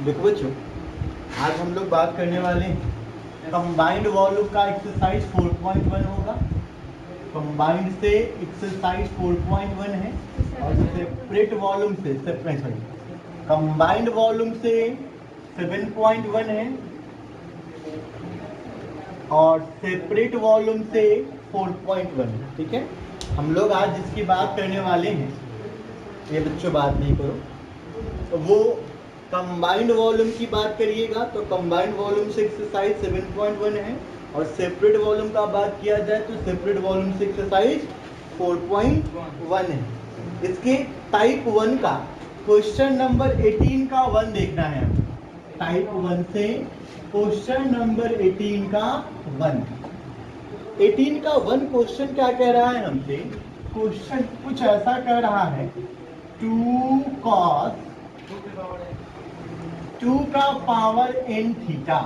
देखो बच्चों, आज हम लोग बात करने वाले हैं कंबाइंड वॉल्यूम का एक्सरसाइज 4.1 होगा। कंबाइंड से एक्सरसाइज 4.1 है और सेपरेट वॉल्यूम से कंबाइंड वॉल्यूम से 7.1 है और सेपरेट वॉल्यूम से 4.1 है। ठीक है, हम लोग आज जिसकी बात करने वाले हैं, ये बच्चों बात नहीं करो, तो वो कंबाइंड वॉल्यूम की बात करिएगा तो कंबाइंड वॉल्यूम से एक्सरसाइज 7.1 है और सेपरेट वॉल्यूम का बात किया जाए तो सेपरेट वॉल्यूम से एक्सरसाइज 4.1 है। इसके टाइप 1 का क्वेश्चन नंबर 18 का 1 देखना है। टाइप 1 से क्वेश्चन नंबर 18 का 1। 18 का 1 क्वेश्चन क्या कह रहा है हमसे? क्वेश्चन कुछ ऐसा कह रहा है 2 cos 2 का power n theta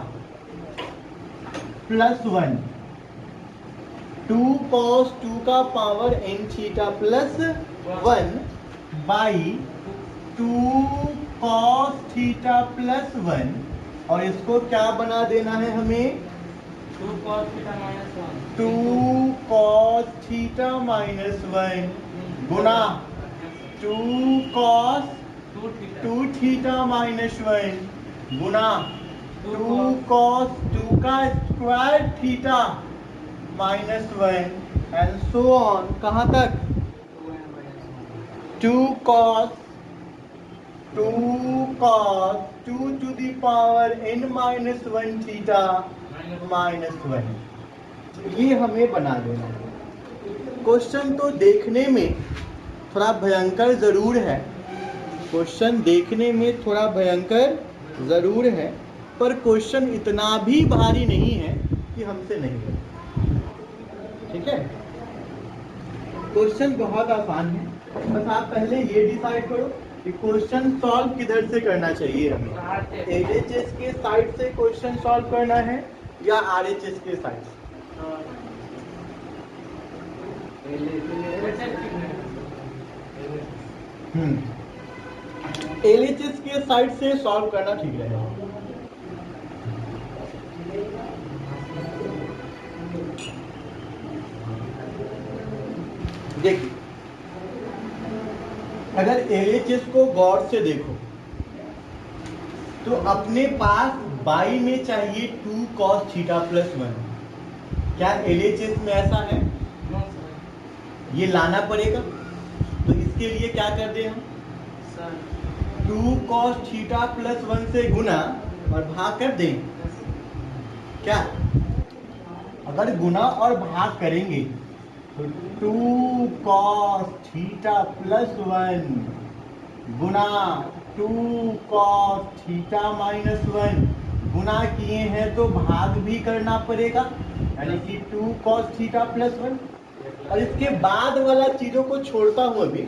plus 1, 2 cos 2 का power n theta plus 1 by 2 cos theta plus 1, और इसको क्या बना देना है हमें? 2 cos theta minus 1 2 cos theta minus 1 गुना 2 cos 2 थीटा माइनस 1 गुना 2 cos 2 का square theta minus 1 and so on. कहाँ तक? 2 cos 2 to the power n minus 1 theta minus 1, ये हमें बना देना है। क्वेश्चन तो देखने में थोड़ा भयंकर जरूर है, क्वेश्चन देखने में थोड़ा भयंकर जरूर है, पर क्वेश्चन इतना भी भारी नहीं है कि हमसे नहीं बने। ठीक है, क्वेश्चन बहुत आसान है। बस आप पहले ये डिसाइड करो कि क्वेश्चन सॉल्व किधर से करना चाहिए हमें। LHS के साइड से क्वेश्चन सॉल्व करना है या RHS के साइड से? LHS के साइड से सॉल्व करना ठीक रहेगा। देखिए, अगर LHS को गौर से देखो तो अपने पास बाई में चाहिए 2 cos थीटा प्लस 1। क्या LHS में ऐसा है? ये लाना पड़ेगा, तो इसके लिए क्या कर दें हम? 2 cos थीटा प्लस 1 से गुना और भाग कर दें। क्या अगर गुना और भाग करेंगे तो 2 cos थीटा प्लस 1 गुना 2 cos थीटा माइनस 1 गुना किए हैं तो भाग भी करना पड़ेगा, यानी कि 2 cos थीटा प्लस 1। और इसके बाद वाला चीजों को छोड़ता हुआ भी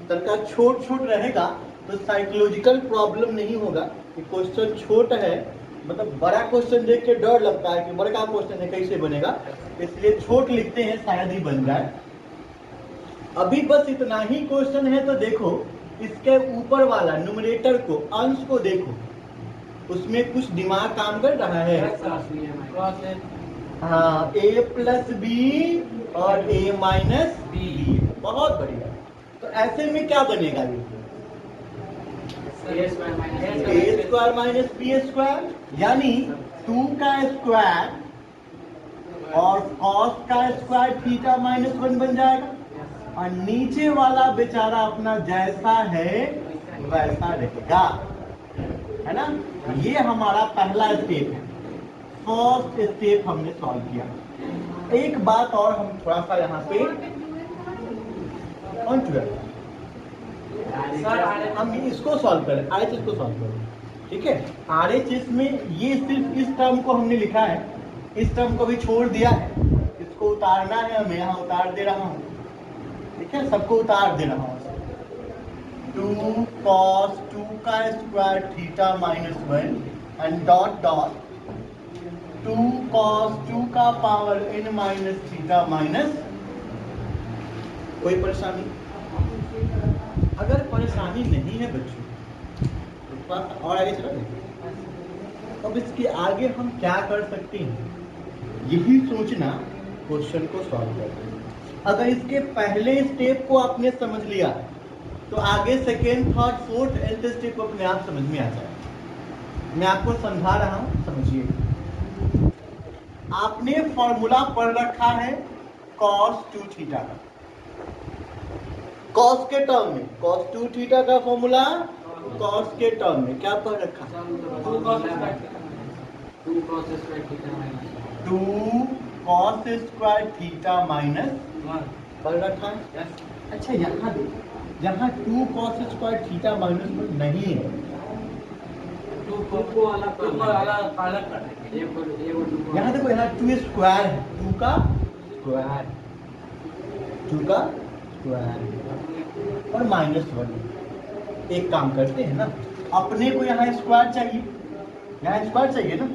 तनका छोट छोट रहेगा तो साइकोलॉजिकल प्रॉब्लम नहीं होगा कि क्वेश्चन छोट है, मतलब बड़ा क्वेश्चन देख के डर लगता है कि बड़ा क्वेश्चन है कैसे बनेगा, इसलिए छोट लिखते हैं शायद ही बन जाए। अभी बस इतना ही क्वेश्चन है, तो देखो इसके ऊपर वाला न्यूमरेटर को, अंश को देखो, उसमें कुछ दिमाग काम कर रहा है। हाँ, a प्लस बी और a माइनस बी, बहुत बढ़िया। तो ऐसे में क्या बनेगा? ये a square minus B square, यानी 2 का स्क्वायर और cos का स्क्वायर थीटा माइनस 1 बन जाएगा, और नीचे वाला बेचारा अपना जैसा है वैसा रहेगा, है ना। ये हमारा पहला स्टेप है, फर्स्ट स्टेप हमने सॉल्व किया। एक बात और हम थोड़ा सा यहाँ पे हम इसको सॉल्व करें, RHS को सॉल्व करें। ठीक है, RHS में ये सिर्फ इस टर्म को हमने लिखा है, इस टर्म को भी छोड़ दिया है, इसको उतारना है हमें, यहाँ उतार दे रहा हूँ। ठीक है, सबको उतार दे रहा हूँ। 2 cos 2 का square theta minus 1 and dot dot 2 cos 2 का power n minus theta minus. कोई परेशानी? अगर परेशानी नहीं है बच्चों तो और आगे चला जाए। अब इसके आगे हम क्या कर सकते हैं, यही सोचना क्वेश्चन को सॉल्व करते हैं। अगर इसके पहले स्टेप को आपने समझ लिया तो आगे second, third, fourth, nth step अपने आप समझ में आ जाए। मैं आपको समझा रहा हूं, समझिए। आपने फॉर्मूला पढ़ रखा है cos 2 थीटा का, cos के टर्म में, cos 2 थीटा का फॉर्मूला cos के टर्म में क्या पढ़ रखा है? 2 cos square theta minus 2 cos square theta minus 1 पढ़ रखा है। यस अच्छा यहाँ देखो, जहाँ 2 cos स्क्वायर थीटा माइनस 1 नहीं है, 2 को अलग कर देंगे। यहाँ देखो, यहाँ 2 स्क्वायर है, 2 का स्क्वायर, 2 का स्क्वायर और माइनस 1। एक काम करते हैं ना, अपने को यहाँ स्क्वायर चाहिए, यहाँ स्क्वायर चाहिए ना,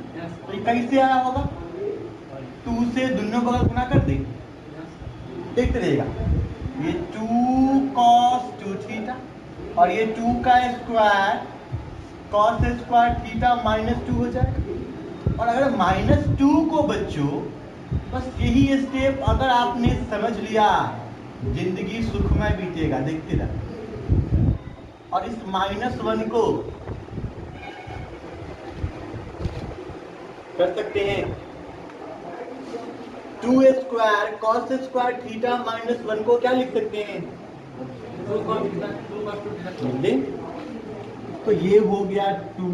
तो ये कैसे आया होगा? 2 से दोनों बगल गुना कर देंगे, देखते रहेगा। ये 2 cos 2 थीटा और ये 2 का square cos square theta minus 2 हो जाएगा। और अगर -2 को बच्चों, बस यही स्टेप अगर आपने समझ लिया, जिंदगी सुखमय बीतेगा, देखते रहो। और इस -1 को कर सकते हैं 2 square cos square theta minus 1 को क्या लिख सकते हैं? 2 cos थीटा लिख दें। तो ये हो गया 2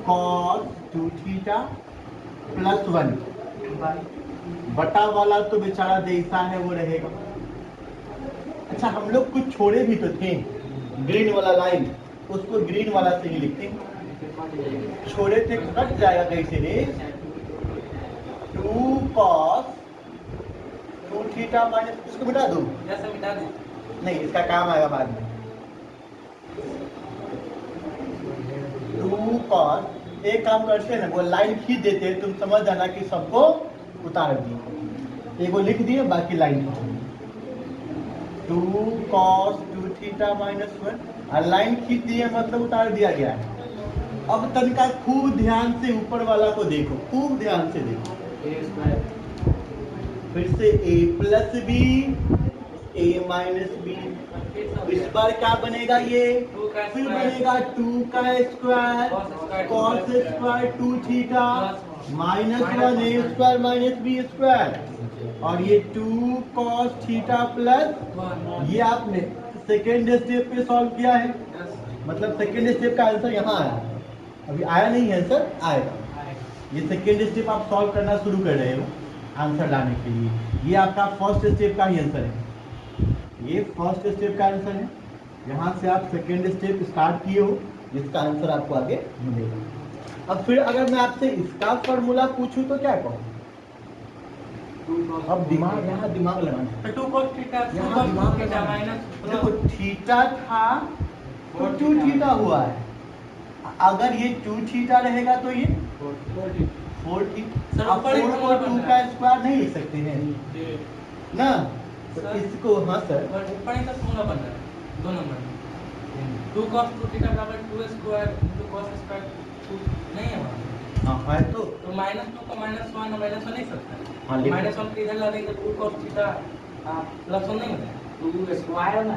cos 2 थीटा प्लस 1, बटा वाला तो बेचारा जैसा है वो रहेगा। अच्छा, हम लोग कुछ छोड़े भी तो थे, ग्रीन वाला लाइन, उसको ग्रीन वाला से ही लिखते हैं। छोड़े थे, कट जाएगा कैसे रे? 2 cos 2 थीटा माइनस, इसको मिटा दो। जैसे मिटा दे नहीं, इसका काम आएगा बाद में। 2 cos, एक काम करते हैं ना, वो लाइन खींच देते हैं, तुम समझ जाना कि सबको उतार दिए, एक वो लिख दिए, बाकी लाइन खींच दिए। 2 cos 2 थीटा माइनस 1 और लाइन खींच दिए, मतलब उतार दिया गया है। अब तनिका खूब ध्यान से ऊपर वाला को देखो, खूब ध्यान से देखो। a स्क्वायर फिर से a plus B, a minus B, इस बार क्या बनेगा? ये फिर बनेगा 2 का square cos square 2 theta minus 1 a square minus B square, और ये 2 cos थीटा प्लस, ये आपने सेकेंड स्टेप पे सॉल्व किया है, मतलब सेकेंड स्टेप का आंसर यहाँ आया। अभी आया नहीं है आंसर, आएगा। ये सेकेंड स्टेप आप सॉल्व करना शुरू कर रहे हो आंसर लाने के लिए। ये आपका फर्स्ट स्टेप का ही आंसर है, ये फर्स्ट स्टेप का आंसर है। यहाँ से आप सेकेंड स्टेप स्टार्ट किए हो, जिसका आंसर आपको आगे मिलेगा। अब फिर अगर मैं आपसे इसका फॉर्मूला पूछूं तो क्या कहूँ? अब दिमाग, यहाँ दिमाग लगाना, तो 2 cos थीटा यहाँ दिमाग लगाना। देखो थीटा था तो 2 थीटा हुआ है, अगर ये 2 थीटा रहेगा तो ये 4 थीटा। अब 4 को 2 का स्क्वायर नहीं लिख सकते हैं ना, तो इसको, हाँ सर, ऊपर ही का फॉर्मूला बन रहा है 2 नंबर में। 2 cos 2 थीटा बराबर 2 स्क्वायर into cos स्क्वायर 2 नहीं है वहाँ। हाँ है तो तो -2 का -1 और -1 नहीं सकता है। हाँ, लिख -1 को इधर ला देंगे तो 2 cos थीटा प्लस 1 नहीं होता है। 2 स्क्वायर ना,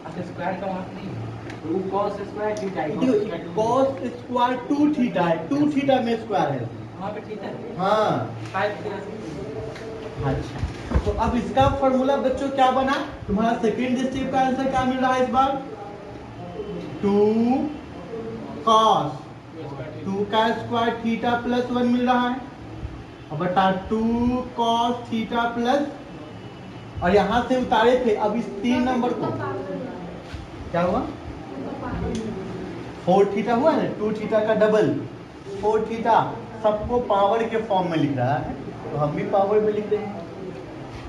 अच्छा स्क्वायर का वहाँ नहीं है। 2 cos स्क्वायर थीटा देखो cos स्क्वायर 2 थीटा है, 2 थीटा में स्क्वायर है। वहाँ पे थीटा है हाँ 5 थीटा। अच्छा, तो अब इसका फॉर्मूला बच्चों क्या बना? तुम्हारा सेकेंड स्टेप का आंसर क्या मिल रहा है इस बार? 2 cos 2 का स्क्वायर थीटा प्लस 1 मिल रहा है, अब बटा 2 cos थीटा प्लस, और यहाँ से उतारे थे, अब इस 3 नंबर को क्या हुआ? 4 थीटा हुआ ना, 2 थीटा का डबल 4 थीटा, सबको पावर के फॉर्म में लिख रहा है, तो हम भी पावर में लिख देंगे।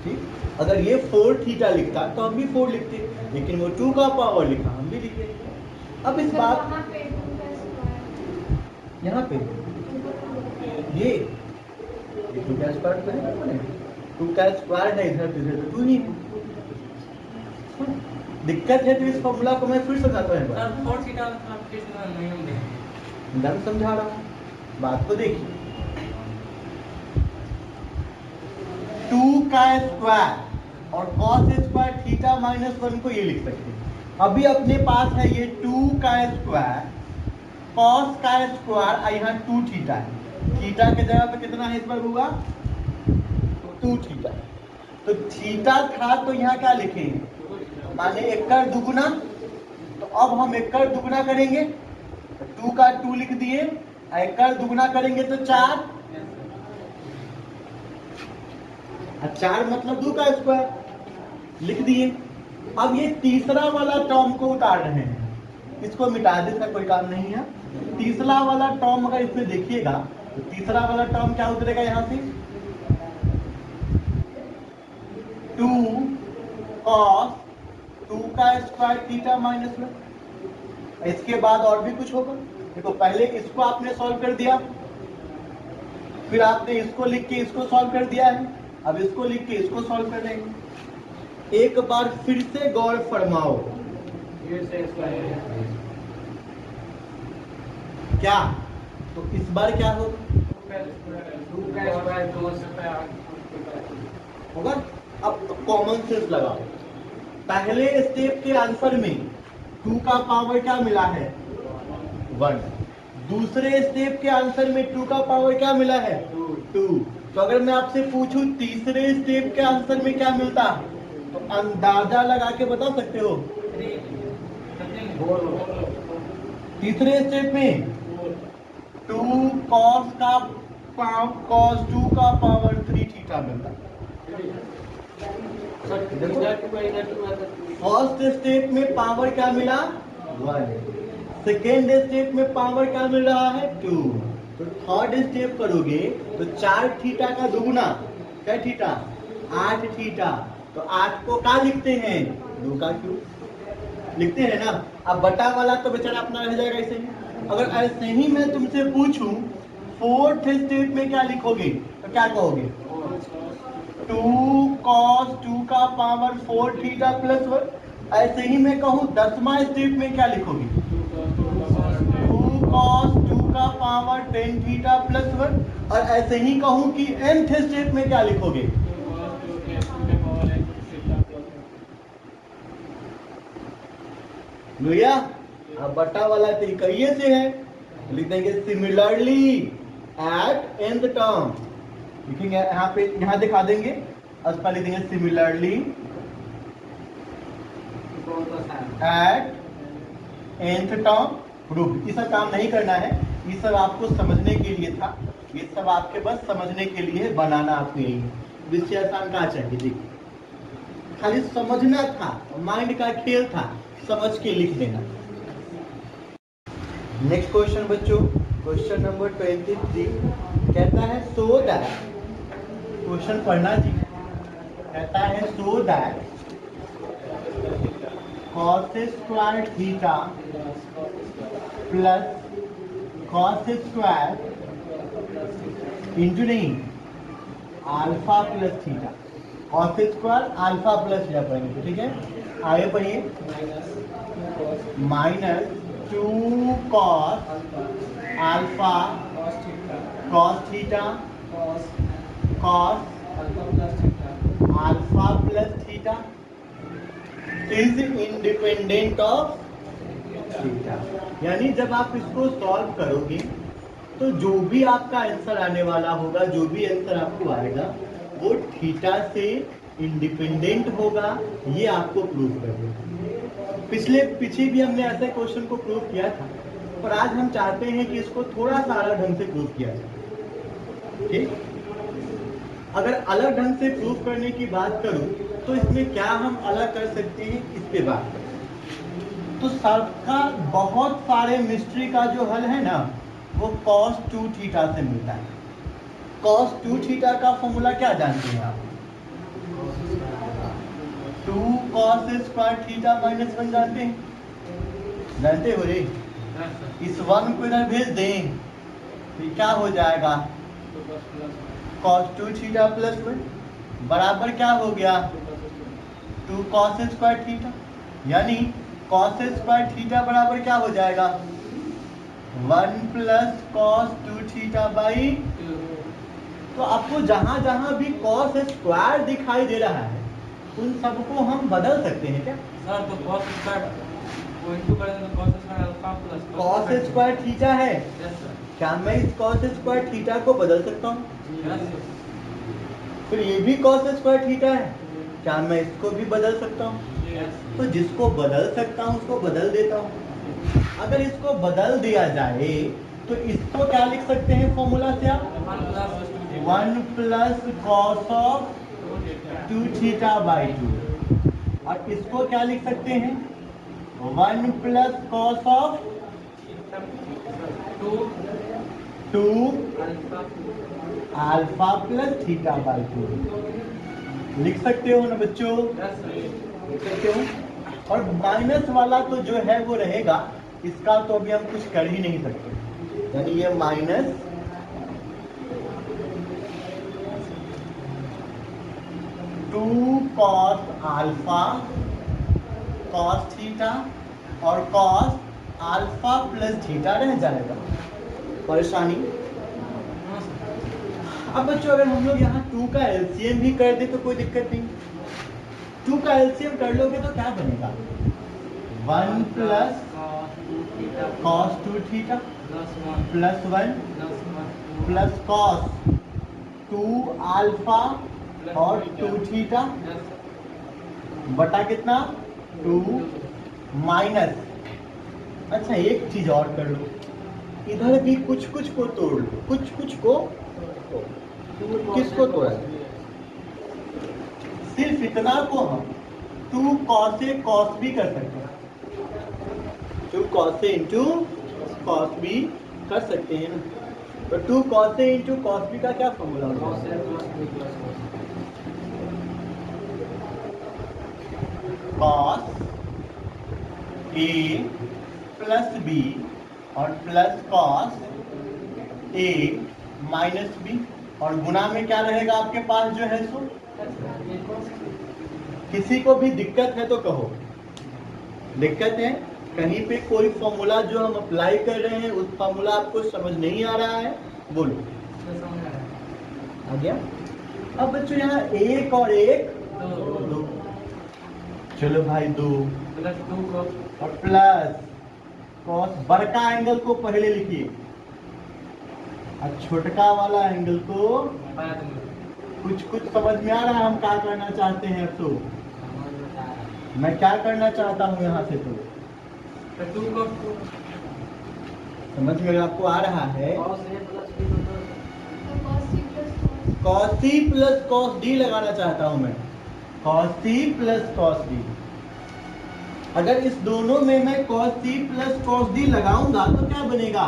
ठीक, अगर ये 4 थीटा लिखता तो हम भी 4 लिखते, लेकिन वो 2 का पावर लिखा, हम भी लिख देंगे। अब इस बात यहाँ पे ये 2 का स्क्वायर करेगा, 2 का स्क्वायर है इधर, तो 2 ही दिक्कत है। तो इस फॉर्मूला को मैं फिर समझाता हूँ, सर 4 थीटा का कैसे नहीं हम देंगे? मैं समझा रहा हूँ। बात को देखिए, 2 का स्क्वायर और कॉस स्क्वायर थीटा माइनस 1 को ये लिख सकते हैं। अभी अपने पास है ये 2 का स्क्वायर, कॉस का स्क्वायर, यहाँ 2 थीटा है, थीटा के जगह पे कितना है इस बार होगा 2 थीटा। तो थीटा था तो यहाँ क्या लिखेंगे, माने 1 का दुगुना, तो अब हम 1 का दुगुना करेंगे, 2 का 2 लिख दिए, 1 का दुगुना करेंगे तो 4, 4 मतलब 2 का स्क्वायर लिख दिए। अब ये तीसरा वाला टर्म को उतार रहे हैं, इसको मिटा दे, इसका कोई काम नहीं है। तीसरा वाला टर्म अगर इसमें देखिएगा तो तीसरा वाला टर्म क्या उतरेगा यहाँ से, 2 cos 2 का स्क्वायर थीटा माइनस 1। इसके बाद और भी कुछ होगा, देखो पहले इसको आपने सॉल्व कर दिया, फिर आपने इसको लिख के इसको सॉल्व कर दिया है, अब इसको लिख के इसको सॉल्व कर लेंगे। एक बार फिर से गौर फरमाओ, क्या तो इस बार क्या होगा, अब कॉमन सेंस लगाओ। पहले स्टेप के आंसर में 2 का पावर क्या मिला है 1, दूसरे स्टेप के आंसर में 2 का पावर क्या मिला है 2। तो अगर मैं आपसे पूछूं तीसरे स्टेप के आंसर में क्या मिलता, तो अंदाजा लगा के बता सकते हो। तीसरे स्टेप में 2 cos 2 का पावर 3 थीटा मिलता। फर्स्ट स्टेप में पावर क्या मिला 1, सेकेंड स्टेप में पावर क्या मिल रहा है 2, तो थर्ड स्टेप करोगे तो 4 थीटा का दुगुना, क्या थीटा 8 थीटा, तो 8 को क्या लिखते हैं 2 का क्यूब लिखते हैं ना। अब बटा वाला तो बेचारा अपना रह जाएगा ऐसे ही। अगर ऐसे ही मैं तुमसे पूछूं फोर्थ स्टेप में क्या लिखोगे तो क्या कहोगे 2 cos 2 का पावर 4 थीटा प्लस 1। ऐसे ही मैं कहूँ 10वां स्टेप में क्या लिखोगे 2 cos 2 का पावर 10 थीटा प्लस 1। और ऐसे ही कहूँ कि nth स्टेप में क्या लिखोगे लोया। अब बटा वाला तरीका ये से है, लिख देंगे सिमिलरली एट nth टर्म, लिखेंगे यहाँ पे, यहाँ दिखा देंगे उस पर लिख देंगे similarly at nth term proof. ये सब काम नहीं करना है, ये सब आपको समझने के लिए था, ये सब आपके बस समझने के लिए बनाना आपको यही विषय आसान कहा चाहिए, देखिए खाली समझना था, माइंड का खेल था, समझ के लिख देना। नेक्स्ट क्वेश्चन बच्चों, क्वेश्चन नंबर 23 कहता है सो दैट, क्वेश्चन पढ़ना जी, कहता है so that cos square theta plus cos square into नहीं alpha plus theta, cos square alpha plus theta पढ़ेंगे, ठीक है आगे पढ़िए, minus 2 cos alpha cos theta cos alpha plus theta is independent of theta. यानी जब आप इसको सॉल्व करोगे तो जो भी आपका आंसर आने वाला होगा, जो भी आंसर आपको आएगा वो थीटा से इंडिपेंडेंट होगा, ये आपको प्रूव कर देगा। पीछे भी हमने ऐसे क्वेश्चन को प्रूव किया था, पर आज हम चाहते हैं कि इसको थोड़ा सा अलग ढंग से प्रूव किया जाए। ठीक, अगर अलग ढंग से प्रूव करने की बात करूं तो इसमें क्या हम अलग कर सकते हैं, इस पे बात करें। तो सबका बहुत सारे मिस्ट्री का जो हल है ना वो cos 2 थीटा से मिलता है। cos 2 थीटा का फॉर्मूला क्या जानते हैं आप 2 cos स्क्वायर थीटा माइनस 1 जानते हैं, जानते हो रे। इस 1 को इधर भेज दें तो क्या हो जाएगा cos 2 थीटा प्लस 1 बराबर क्या हो गया 2 cos स्क्वायर थीटा, यानी cos स्क्वायर थीटा बराबर क्या हो जाएगा 1 प्लस कॉस 2 थीटा बाई। तो आपको जहां जहां भी कॉस स्क्वायर दिखाई दे रहा है उन सबको हम बदल सकते हैं क्या? सर तो cos स्क्वायर वो इनटू कर देंगे cos square alpha plus cos square theta है, यस सर क्या मैं इस कॉस स्क्वायर थीटा को बदल सकता हूँ? यस फिर ये भी कॉस स्क्वायर थीटा है, क्या मैं इसको भी बदल सकता हूँ? यस तो जिसको बदल सकता हूँ उसको बदल देता हूँ। अगर इसको बदल दिया जाए तो इसको क्या लिख सकते हैं फॉर्मूला से आप? 1 plus cos of 2 theta by 2। और इसको क्या लिख सकते हैं? 1 plus cos of 2 alpha plus theta by 2 लिख सकते हो ना बच्चों? लिख सकते हो। और माइनस वाला तो जो है वो रहेगा, इसका तो अभी हम कुछ कर ही नहीं सकते, यानी ये minus 2 cos alpha cos theta और कॉस अल्फा प्लस थीटा रह जाएगा। परेशानी? अब बच्चों अगर हम लोग यहाँ 2 का एलसीएम भी कर दे तो कोई दिक्कत नहीं। 2 का एलसीएम कर लोगे तो क्या बनेगा? 1 plus cos 2 theta plus 1 plus cos 2 alpha और 2 थीटा बटा कितना? 2 माइनस। अच्छा एक चीज और कर लो, इधर भी कुछ कुछ को तोड़ लो, कुछ कुछ को। किसको तोड़ा? सिर्फ इतना को हम 2 कॉस ए कॉस भी कर सकते हैं, 2 cos A into cos B कर सकते हैं ना। तो 2 cos A into cos B का क्या फॉर्मूला होगा? कॉस ए प्लस बी और plus cos A minus B, और गुना में क्या रहेगा आपके पास जो है सो? किसी को भी दिक्कत है तो कहो। दिक्कत है कहीं पे कोई फॉर्मूला जो हम अप्लाई कर रहे हैं उस फॉर्मूला आपको समझ नहीं आ रहा है? बोलो। आ गया? अब बच्चों यहाँ एक और एक दो, चलो भाई 2 और प्लस कॉस बड़का एंगल को पहले लिखिए और छोटका वाला एंगल को। कुछ कुछ समझ में आ रहा है हम क्या करना चाहते हैं? तो मैं क्या करना चाहता हूँ यहाँ से? तो समझ में आपको आ रहा है? cos c plus cos d लगाना चाहता हूँ मैं, cos c plus cos d। अगर इस दोनों में मैं cos c plus cos d लगाऊंगा तो क्या बनेगा?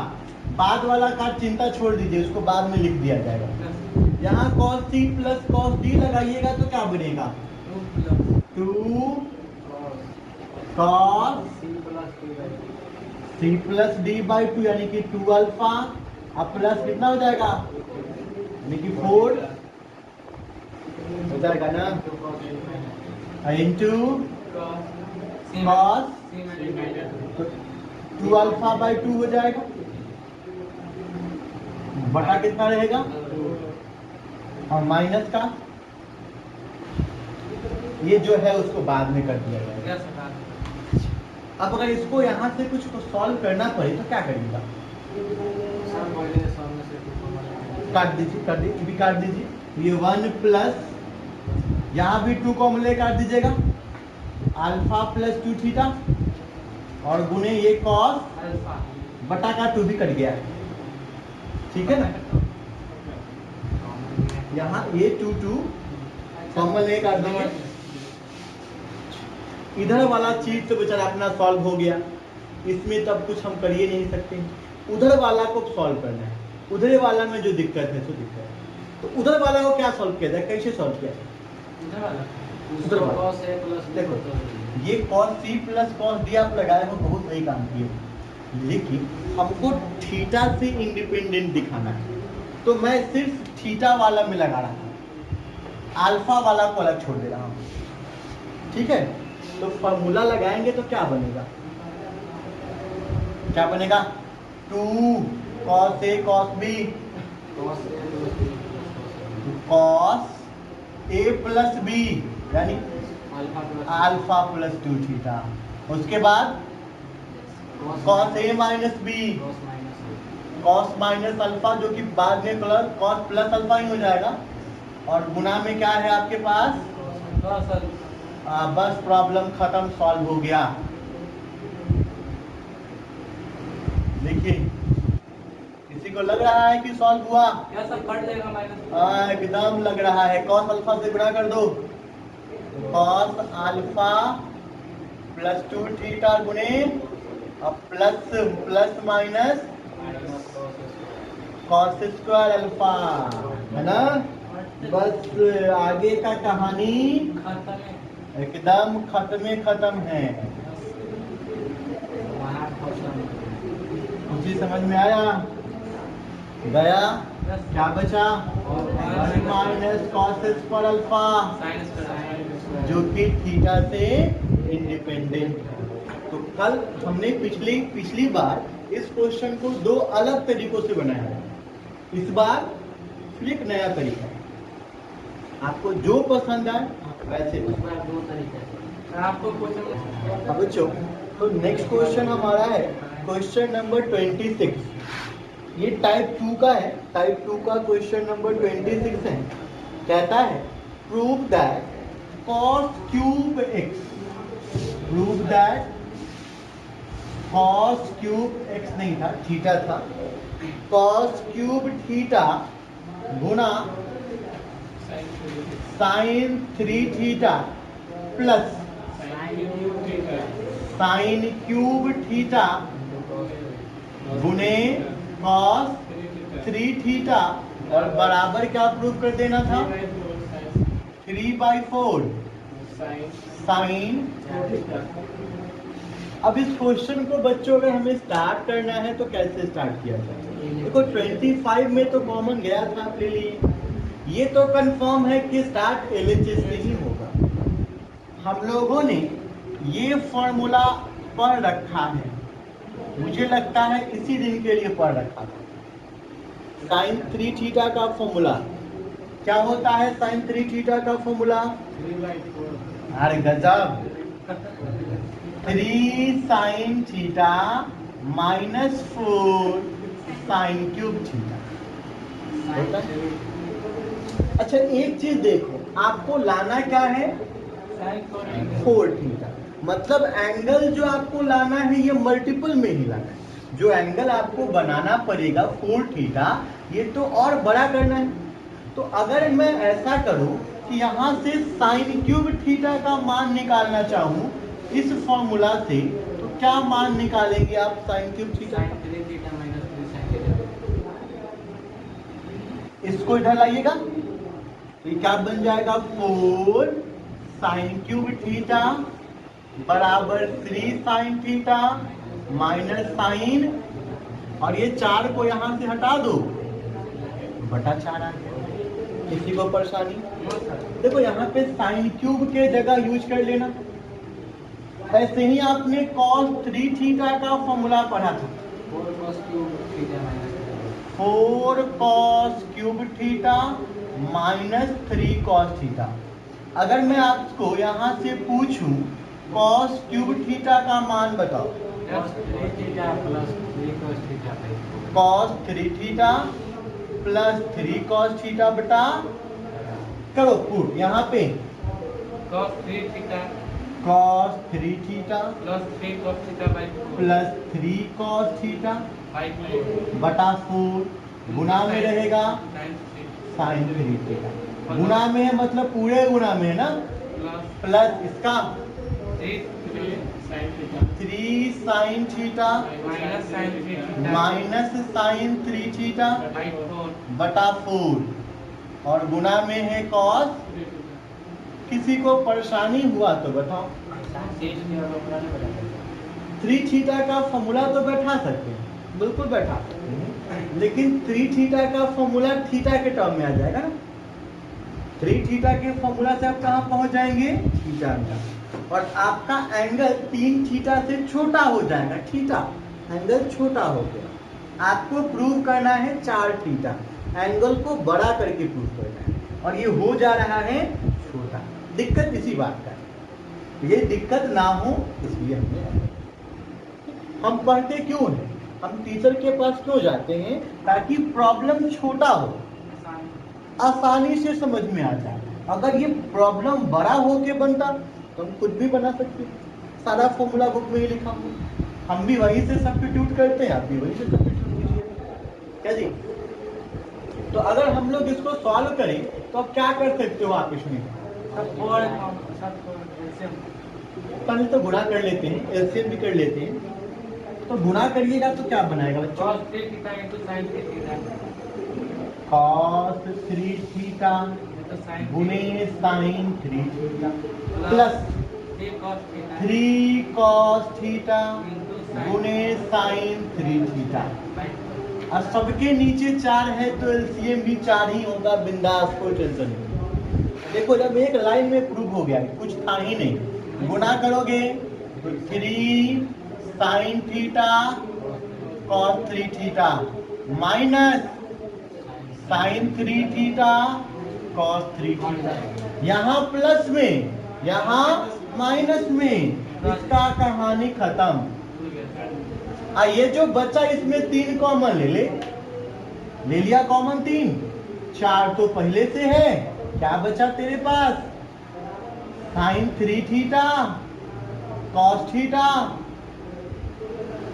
बाद वाला का चिंता छोड़ दीजिए, उसको बाद में लिख दिया जाएगा। यहाँ cos c plus cos d लगाइएगा तो क्या बनेगा? 2 cos c plus d by 2 यानी कि 2 अल्फा। अब प्लस कितना हो जाएगा? यानी कि 4 हो जाएगा ना, इंटू कॉस 2 अल्फा बाई 2 हो जाएगा, बटा कितना रहेगा? और माइनस का ये जो है उसको बाद में कर दिया जाएगा। अब अगर इसको यहाँ से कुछ को सॉल्व करना पड़े तो क्या करिएगा? काट दीजिए, काट दीजिए, भी काट दीजिए। ये 1 प्लस यहाँ भी 2 कॉमन ले काट दीजिएगा, अल्फा प्लस 2 थीटा और गुने ये कॉस बटा का 2 भी कट गया, ठीक है ना। यहाँ ये 2 कॉमन ले काट देंगे, इधर वाला चीज तो बेचारा अपना सॉल्व हो गया, इसमें तब कुछ हम कर ही नहीं सकते। उधर वाला को सॉल्व करना है, उधर वाला में जो दिक्कत है सो दिक्कत है। तो उधर वाला को क्या सॉल्व किया जाए? कैसे सॉल्व किया जाए? उधर वाला देखो, ये cos c plus cos d आप लगाए हो, बहुत सही काम किए, लेकिन हमको थीटा से इंडिपेंडेंट दिखाना है तो मैं सिर्फ थीटा वाला में लगा रहा हूँ, अल्फा वाला को अलग छोड़ दे रहा हूँ, ठीक है। तो फॉर्मूला लगाएंगे तो क्या बनेगा? क्या बनेगा? 2 cos A cos B cos A plus B plus cos A plus B यानी alpha plus alpha plus 2 theta. उसके बाद cos A minus B cos minus A cos minus alpha जो कि बाद में cos प्लस अल्फा ही हो जाएगा, और गुना में क्या है आपके पास, cos बस प्रॉब्लम खत्म, सॉल्व हो गया। देखिए किसी को लग रहा है कि सॉल्व हुआ? क्या सब कट जाएगा माइनस? हाँ एकदम लग रहा है। cos अल्फा से गुणा कर दो, cos अल्फा प्लस 2 थीटा गुणे अब plus minus cos square alpha, है ना। बस आगे का कहानी खत्म है। एकदम खत्म है। वहाँ क्वेश्चन कुछ समझ में आया? गया? क्या बचा? Minus cos square alpha sine square जो कि थीटा से इंडिपेंडेंट है। तो कल हमने पिछली बार इस क्वेश्चन को दो अलग तरीकों से बनाया है। इस बार फिर एक नया तरीका है, आपको जो पसंद आए वैसे। उसका दो तरीके से आपको क्वेश्चन अब बच्चों तो नेक्स्ट क्वेश्चन हमारा है क्वेश्चन नंबर 26। ये टाइप 2 का है। टाइप 2 का क्वेश्चन नंबर 26 है। कहता है prove that cos cube x, prove that cos cube x नहीं था, थीटा था, cos क्यूब थीटा गुना sin 3 theta plus sin cube theta गुने cos 3 थीटा, और बराबर क्या प्रूव कर देना था, 3/4 sin। अब इस क्वेश्चन को बच्चों अगर हमें स्टार्ट करना है तो कैसे स्टार्ट किया जाए? देखो 25 में तो कॉमन गया था आपके लिए, ये तो कंफर्म है कि स्टार्ट LHS से ही होगा। हम लोगों ने ये फॉर्मूला पढ़ रखा है, मुझे लगता है इसी दिन के लिए पढ़ रखा था। sin 3 थीटा का फॉर्मूला क्या होता है? sin 3 थीटा का फॉर्मूला, अरे गजब, 3 sin theta minus 4 sin cube theta होता है। अच्छा एक चीज देखो, आपको लाना क्या है, 4 थीटा, मतलब एंगल जो आपको लाना है ये मल्टीपल में ही लाना है। जो एंगल आपको बनाना पड़ेगा 4 थीटा, ये तो और बड़ा करना है। तो अगर मैं ऐसा करूं कि यहाँ से साइन क्यूब थीटा का मान निकालना चाहूं इस फॉर्मूला से, तो क्या मान निकालेंगे आप sine cube theta? sin 3 theta minus 3 sin theta. इसको इधर लाइएगा तो ये क्या बन जाएगा, 4 साइन क्यूब थीटा बराबर 3 साइन थीटा माइनस साइन, और ये 4 को यहाँ से हटा दो, बटा 4 आ गया। किसी को परेशानी? देखो यहाँ पे साइन क्यूब के जगह यूज कर लेना। ऐसे ही आपने cos 3 थीटा का फॉर्मूला पढ़ा था, 4 cos cube theta minus 4 cos cube theta minus 3 cos theta. अगर मैं आपको यहाँ से पूछूं cos क्यूब थीटा का मान बताओ, cos 3 theta plus 3 cos theta by 4। cos 3 theta plus 3 cos theta बटा, करो पुट यहाँ पे, cos 3 theta cos 3 theta plus 3 cos theta by 4 plus 3 cos theta by 4 बटा 4, गुना में रहेगा sin sin 3 थीटा। गुना में है मतलब पूरे गुना में है ना, प्लस प्लस इसका 3 sin theta 3 sin theta minus sin theta minus sin 3 theta by 4 बटा 4, और गुना में है cos। किसी को परेशानी हुआ तो बताओ। 3 थीटा का फॉर्मूला तो बैठा सकते हैं, बिल्कुल बैठा सकते हैं, लेकिन 3 थीटा का फॉर्मूला थीटा के टर्म में आ जाएगा ना। 3 थीटा के फॉर्मूला से आप कहाँ पहुंच जाएंगे, थीटा में, और आपका एंगल 3 थीटा से छोटा हो जाएगा, थीटा एंगल छोटा हो गया, आपको प्रूव करना है 4 थीटा, एंगल को बड़ा करके प्रूव करना है, और ये हो जा रहा है छोटा। दिक्कत इसी बात का है, ये दिक्कत ना हो इसलिए हम पढ़ते क्यों हैं, हम टीचर के पास क्यों जाते हैं, ताकि प्रॉब्लम छोटा हो, आसानी से समझ में आ जाए। अगर ये प्रॉब्लम बड़ा हो के बनता तो हम कुछ भी बना सकते, सारा फॉर्मूला बुक में ही लिखा हुआ, हम भी वहीं से सब्स्टिट्यूट करते हैं, आप भी वहीं से सब्स्टिट्यूट कीजिए, क्या जी। तो अगर हम लोग इसको सॉल्व करें तो अब क्या कर सकते हो आप इसमें, पहले तो गुणा कर लेते हैं, एलसीएम भी कर लेते हैं। तो गुणा करिएगा तो क्या बनाएगा बच्चों, cos 3 थीटा गुणे sin 3 theta plus 3 cos theta गुणे sin 3 थीटा। और सबके नीचे 4 है तो एलसीएम भी 4 ही होगा, बिंदास, कोई टेंशन नहीं। देखो जब एक लाइन में प्रूव हो गया, कुछ था ही नहीं, गुणा करोगे तो 3 sin theta cos 3 theta minus sin 3 theta cos 3 theta, यहाँ प्लस में यहाँ माइनस में, इसका कहानी खत्म। ये जो बचा इसमें 3 कॉमन ले लिया, कॉमन 3, 4 तो पहले से है, क्या बचा तेरे पास, sin 3 theta cos theta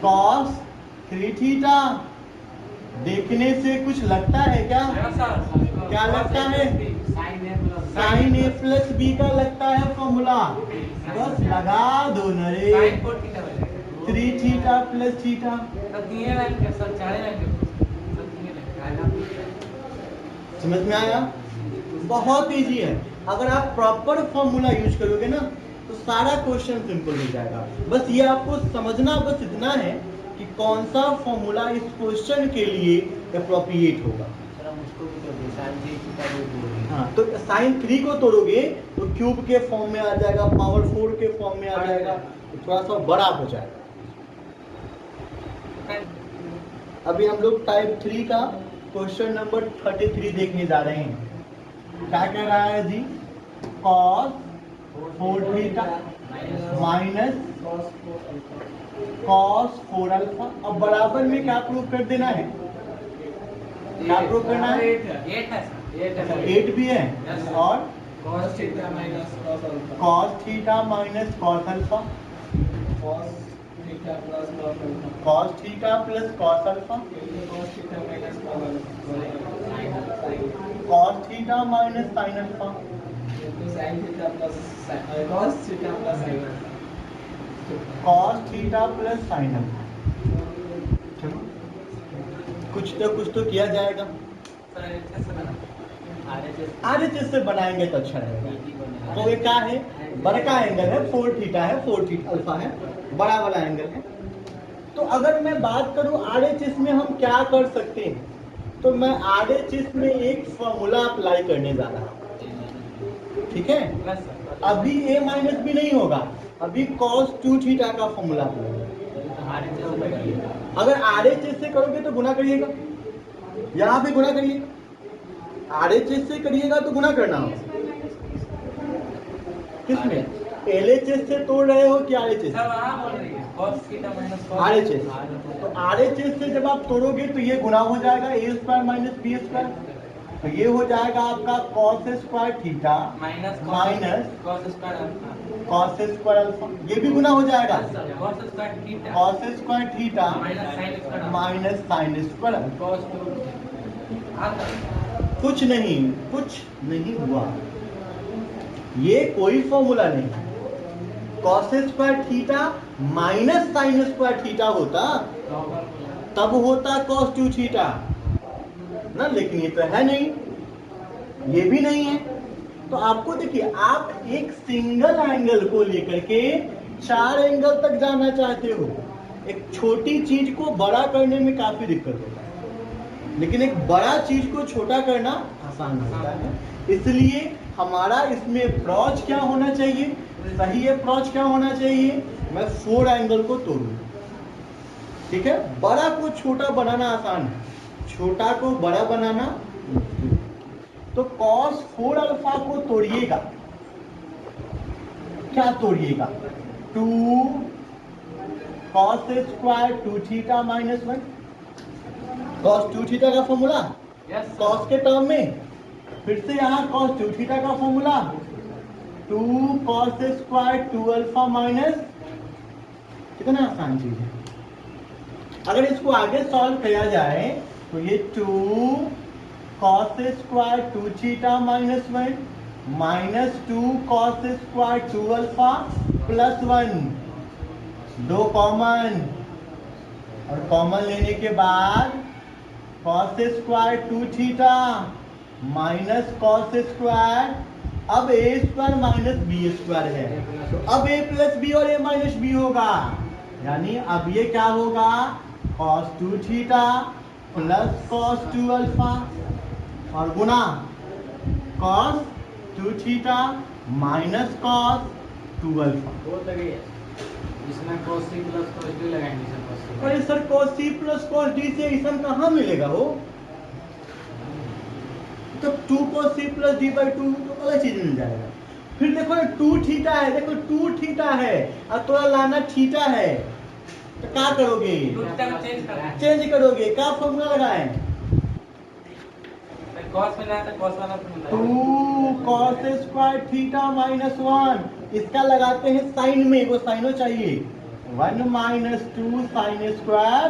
cos 3 theta. देखने से कुछ लगता है क्या, क्या लगता है, sin a प्लस बी का लगता है फॉर्मूला, बस लगा दो न रे, 3 थीटा प्लस थीटा। समझ में आया, बहुत इजी है। अगर आप प्रॉपर फॉर्मूला यूज करोगे ना तो सारा क्वेश्चन सिंपल हो जाएगा। बस ये आपको समझना बस इतना है कि कौन सा फॉर्मूला इस क्वेश्चन के लिए अप्रोप्रिएट होगा। हाँ, तो sin 3 को तोड़ोगे तो क्यूब के फॉर्म में आ जाएगा, पावर 4 के फॉर्म में आ जाएगा, तो थोड़ा सा बड़ा हो जाएगा। अभी हम लोग टाइप 3 का क्वेश्चन नंबर 33 देखने जा रहे हैं। क्या कह रहा है जी, cos 4 theta minus cos 4 alpha. अब बराबर में क्या प्रूव कर देना है, क्या प्रूव करना है, 8 भी है, और cos theta minus cos alpha, cos theta minus cos alpha, cos theta plus cos alpha, cos theta plus cos alpha, cos theta minus cos alpha, cos theta minus sin alpha, sin theta plus cos theta plus sin alpha, cos theta plus sin alpha. चलो कुछ तो किया जाएगा, RHS से बनाएंगे तो अच्छा रहेगा। तो ये क्या है, बड़ा एंगल है, 4 थीटा है, 4 थीटा अल्फा है, बड़ा वाला एंगल है। तो अगर मैं बात करूं RHS में हम क्या कर सकते हैं, तो मैं RHS में एक फॉर्मूला अप्लाई करने जा रहा हूं, ठीक है। अभी a माइनस भी नहीं होगा, अभी cos 2 थीटा का फॉर्मूला अप्लाई। अगर RHS से करोगे तो गुना करिएगा, यहाँ पे गुना करिए, RHS से करिएगा तो गुना करना होगा, किसमें, LHS से तोड़ रहे हो कि RHS? RHS। तो RHS से जब आप तोड़ोगे तो ये गुना हो जाएगा, a square minus B square, तो ये हो जाएगा आपका cos square theta minus cos square alpha, ये भी गुना हो जाएगा, cos square theta minus sin square alpha. कुछ नहीं हुआ, ये कोई फॉर्मूला नहीं। cos square theta minus sin square theta होता तब होता cos 2 थीटा ना, लेकिन ये तो है नहीं, ये भी नहीं है। तो आपको देखिए, आप एक सिंगल एंगल को लेकर के 4 एंगल तक जाना चाहते हो। एक छोटी चीज को बड़ा करने में काफी दिक्कत होता है, लेकिन एक बड़ा चीज को छोटा करना आसान होता है। इसलिए हमारा इसमें अप्रोच क्या होना चाहिए, सही अप्रोच क्या होना चाहिए, मैं 4 एंगल को तोड़ूं, ठीक है, बड़ा को छोटा बनाना आसान है, छोटा को बड़ा बनाना मुश्किल। तो cos 4 अल्फा को तोड़िएगा, क्या तोड़िएगा? 2 cos square 2 theta minus 1, cos 2 theta का फॉर्मूला Yes, sir. cos के टर्म में, फिर से यहाँ cos 2 थीटा का formula 2 cos square 2 alpha minus, कितना आसान चीज है। अगर इसको आगे सॉल्व किया जाए तो ये 2 cos square 2 theta minus 1 minus 2 cos square 2 alpha plus 1, दो कॉमन, और कॉमन लेने के बाद cos square 2 theta minus cos square, अब a square minus B square है, तो अब a प्लस बी और a माइनस बी होगा, यानी अब ये क्या होगा? cos 2 theta plus cos 2 alpha और गुना cos 2 theta minus cos 2 alpha. वो तो ये इसमें cos c plus cos d लगाएंगे सर, cos c। अरे sir cos c plus cos d से इसम कहाँ मिलेगा वो? तो 2 cos c plus d by 2 तो अलग चीज मिल जाएगा। फिर देखो ना 2 थीटा है, देखो 2 थीटा है और थोड़ा लाना थीटा है, तो क्या करोगे? टू थीटा को चेंज करना है। चेंज करोगे, क्या फॉर्मूला लगाए? cos में लाया था, cos वाला formula. 2 cos square theta minus 1, इसका लगाते हैं साइन में, वो साइनो चाहिए, 1 minus 2 sine square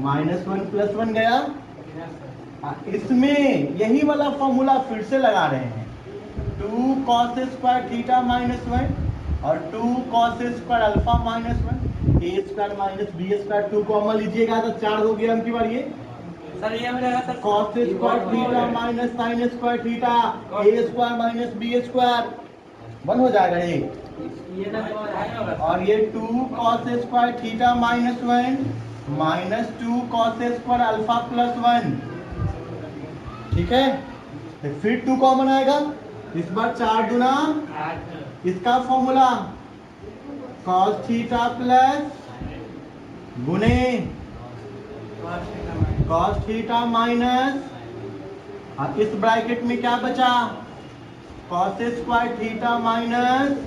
minus 1 plus 1 गया। Yes, sir. इसमें यही वाला फॉर्मूला फिर से लगा रहे हैं, 2 cos स्क्वायर थीटा माइनस 1 और 2 cos square alpha minus 1, a square minus B square 2 common लीजिएगा तो 4 हो गया हमकी बार। ये सर ये हो जाएगा sir cos square theta minus sine square theta a square minus B square 1 हो जाएगा ये, ये ना तो आएगा होगा। और ये 2 cos square theta minus 1 minus 2 cos square alpha plus 1, ठीक है। तो फिर 2 कॉमन आएगा, इस बार 4 गुना 8 इसका फॉर्मूला cos थीटा प्लस गुने cos थीटा माइनस, और इस ब्रैकेट में क्या बचा? cos स्क्वायर थीटा माइनस,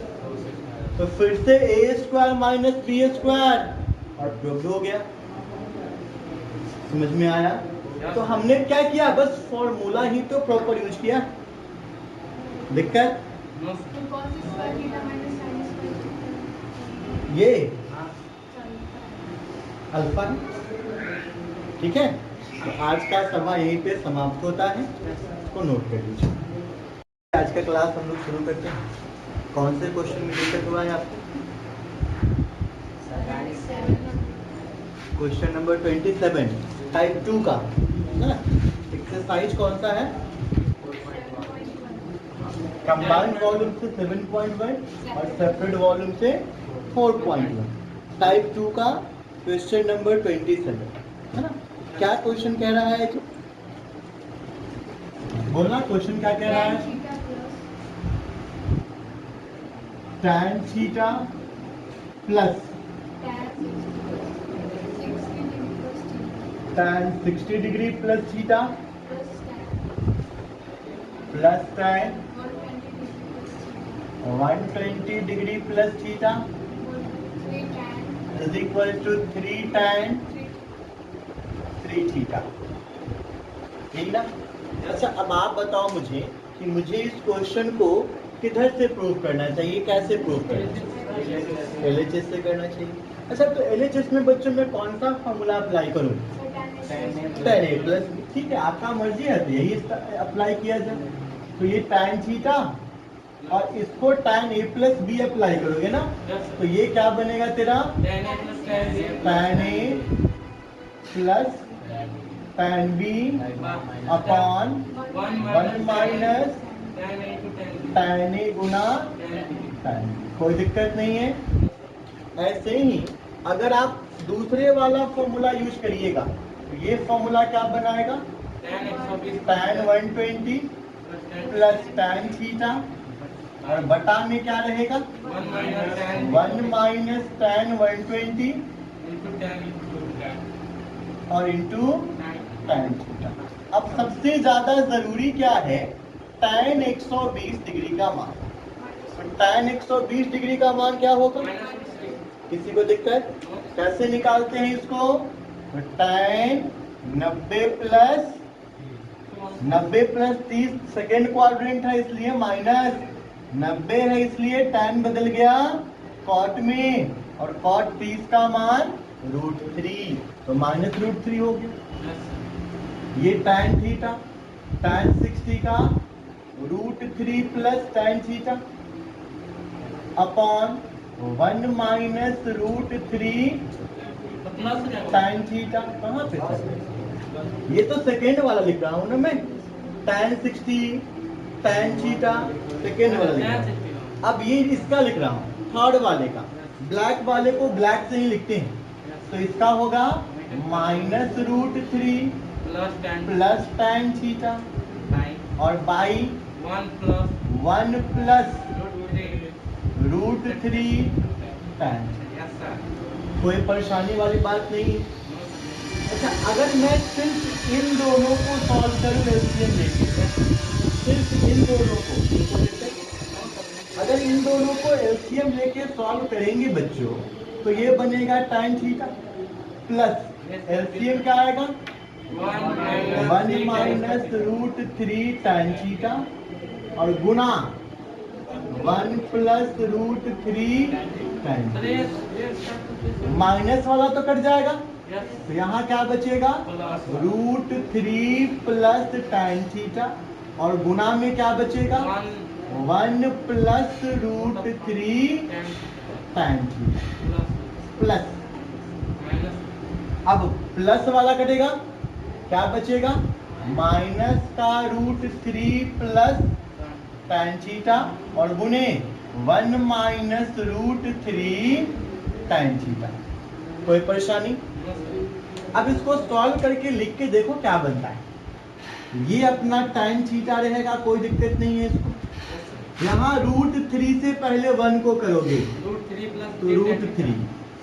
तो फिर से a square minus B square और जो हो गया। समझ में आया? तो हमने क्या किया? बस फॉर्मूला ही तो प्रॉपर यूज किया। दिक्कत नो तो cos square theta minus sin square ये हाँ अल्फा है, ठीक है। तो आज का समय यहीं पे समाप्त होता है, इसको नोट कर लीजिए। आज का क्लास हम लोग शुरू करते हैं। कौन से क्वेश्चन में दिक्कत हुआ है आपको? क्वेश्चन नंबर 27 टाइप 2 का है ना। एक्सरसाइज कौन सा है? कंबाइंड वॉल्यूम से 7.1 और सेपरेट वॉल्यूम से 4.1, टाइप 2 का क्वेश्चन नंबर 27 है ना। क्या क्वेश्चन कह रहा है? बोलना, क्वेश्चन क्या कह रहा है? tan theta plus tan 60 degree plus theta plus tan 120 degree plus theta is equal to 3 tan 3 theta, ठीक ना। अच्छा अब आप बताओ मुझे कि मुझे इस क्वेश्चन को किधर से प्रूव करना चाहिए, कैसे प्रूव करना चाहिए? LHS से करना चाहिए। अच्छा तो LHS में बच्चों में कौन सा फॉर्मूला अप्लाई करूँ? tan a प्लस, ठीक है, आपका मर्जी है, तो यही अप्लाई किया जाए। तो ये tan थीटा और इसको tan a plus B apply करोगे ना, तो ये क्या बनेगा तेरा? tan a plus tan b upon 1 minus tan a गुना tan b। कोई दिक्कत नहीं है। ऐसे ही अगर आप दूसरे वाला फॉर्मूला यूज करिएगा तो ये फॉर्मूला क्या बनाएगा? tan 120 प्लस tan थीटा और बटा में क्या रहेगा? 1 माइनस tan 120 और इंटू tan थीटा। अब सबसे ज्यादा जरूरी क्या है, tan 120 डिग्री का मान। तो tan 120 डिग्री का मान क्या होगा, किसी को दिक्कत? कैसे निकालते हैं इसको? तो tan 90 प्लस 30 सेकेंड क्वाड्रेंट है इसलिए माइनस 90 है इसलिए tan बदल गया cot में, और cot 30 का मान √3, तो -√3 हो गया। ये tan थीटा, tan 60 का √3 plus tan theta upon 1 minus √3 tan theta. कहाँ पे था? ये तो सेकेंड वाला लिख रहा हूँ ना मैं, tan 60 tan थीटा सेकेंड वाला लिख रहा हूँ। अब ये इसका लिख रहा हूँ थर्ड वाले का, ब्लैक वाले को ब्लैक से ही लिखते हैं, तो इसका होगा -√3 प्लस tan थीटा और बाई 1 प्लस √3 tan। कोई परेशानी वाली बात नहीं। अच्छा, अगर मैं सिर्फ इन दोनों को सॉल्व करूं एलसीएम लेके, सिर्फ इन दोनों को, अगर इन दोनों को एलसीएम लेके सॉल्व करेंगे बच्चों, तो ये बनेगा tan थीटा प्लस एलसीएम क्या आएगा 1 माइनस √3 tan थीटा और गुना 1 प्लस √3 tan। माइनस वाला तो कट जाएगा, तो यहाँ क्या बचेगा √3 प्लस tan थीटा और गुना में क्या बचेगा 1 प्लस √3 tan थीटा प्लस, अब प्लस वाला कटेगा, क्या बचेगा माइनस का √3 प्लस tan थीटा और गुने 1 माइनस √3 tan थीटा। कोई परेशानी? अब इसको सॉल्व करके लिख के देखो क्या बनता है। ये अपना tan थीटा रहेगा, कोई दिक्कत नहीं है इसको। यहाँ √3 से पहले 1 को करोगे तो √3,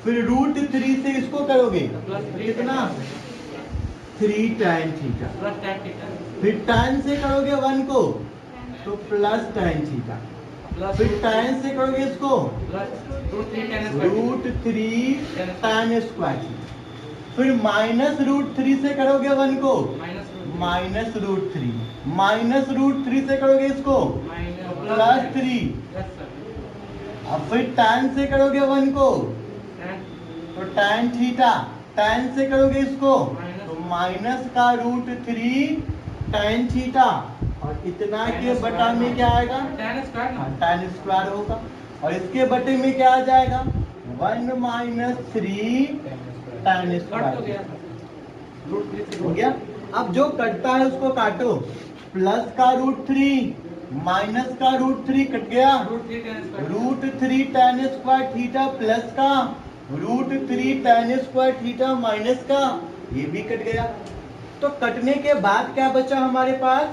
फिर √3 से इसको करोगे कितना 3 tan थीटा, फिर tan से करोगे 1 को तो प्लस tan थीटा, फिर tan से करोगे इसको √3 tan स्क्वायर थीटा, फिर माइनस √3 से करोगे 1 को -√3, माइनस √3 से करोगे इसको +3, अब फिर tan से करोगे 1 को तो tan थीटा, tan से करोगे इसको तो माइनस का √3 tan थीटा और इतना के बटा में क्या आएगा tan स्क्वायर होगा, और इसके बटे में क्या आ जाएगा 1 माइनस 3 tan स्क्वायर हो गया। अब जो कटता है उसको काटो, प्लस का √3 माइनस का √3 कट गया, √3 tan स्क्वायर थीटा प्लस का √3 tan स्क्वायर थीटा माइनस का, ये भी कट गया। तो कटने के बाद क्या बचा हमारे पास,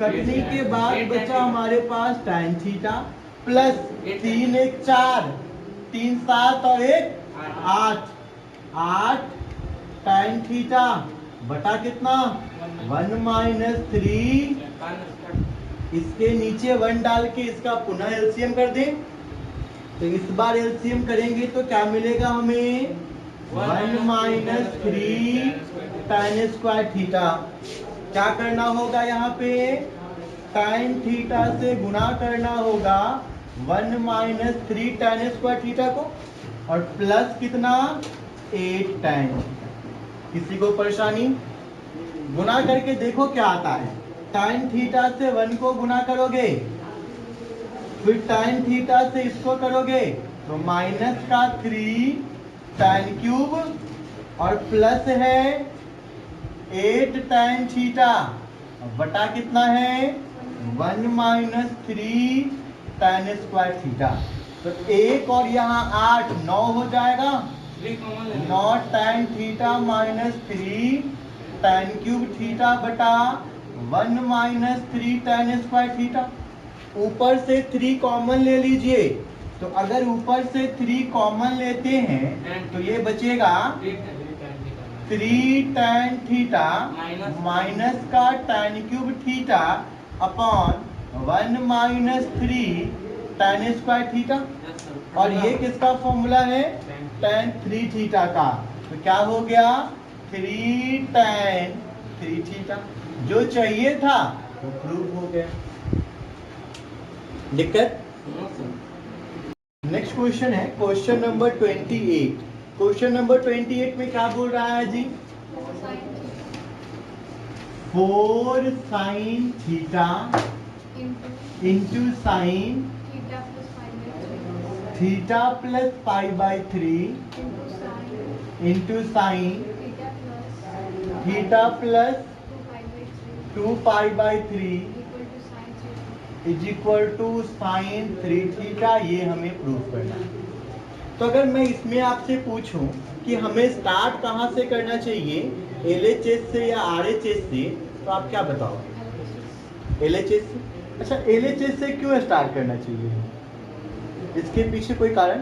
कटने के बाद बचा हमारे पास tan थीटा प्लस 3 1 4 3 7 और 1 8 tan थीटा बटा कितना 1 माइनस 3, इसके नीचे 1 डाल के इसका पुनः एलसीएम कर दें, तो इस बार एलसीएम करेंगे तो क्या मिलेगा हमें 1 माइनस 3 tan स्क्वायर थीटा। क्या करना होगा यहाँ पे tan थीटा से गुना करना होगा 1 माइनस 3 tan स्क्वायर थीटा को और प्लस कितना 8 tan थीटा। किसी को परेशानी? गुना करके देखो क्या आता है, tan थीटा से 1 को गुना करोगे, फिर tan थीटा से इसको करोगे तो माइनस का 3 tan क्यूब और प्लस है 8 tan थीटा, बटा कितना है 1 माइनस 3 tan स्क्वायर थीटा। तो 1 और यहाँ 8 9 हो जाएगा, 9 tan theta minus 3 tan cube theta बटा 1 माइनस 3 tan स्क्वायर थीटा। ऊपर से 3 कॉमन ले लीजिए, तो अगर ऊपर से 3 कॉमन लेते हैं तो ये बचेगा 3 tan थीटा माइनस- माइनस का tan cube theta upon 1 minus 3 tan square theta. Yes sir. और ये किसका फॉर्मूला है? tan 3 थीटा का। तो क्या हो गया? 3 tan 3 थीटा। जो चाहिए था वो प्रूव हो गया। दिक्कत? No sir. नेक्स्ट क्वेश्चन है क्वेश्चन नंबर 28। क्वेश्चन नंबर 28 में क्या बोल रहा है जी? Sin theta 4 sin theta into into sine theta plus pi by 3 theta plus pi by 3 into sin into sine theta plus theta plus 2 pi by 3 2 pi by 3 equal to sin theta. Is equal to sine 3 theta. ये हमें prove करना है। तो अगर मैं इसमें आपसे पूछूं कि हमें स्टार्ट कहाँ से करना चाहिए, LHS से या RHS से, तो आप क्या बताओगे? LHS से। अच्छा, LHS से क्यों स्टार्ट करना चाहिए? इसके पीछे कोई कारण?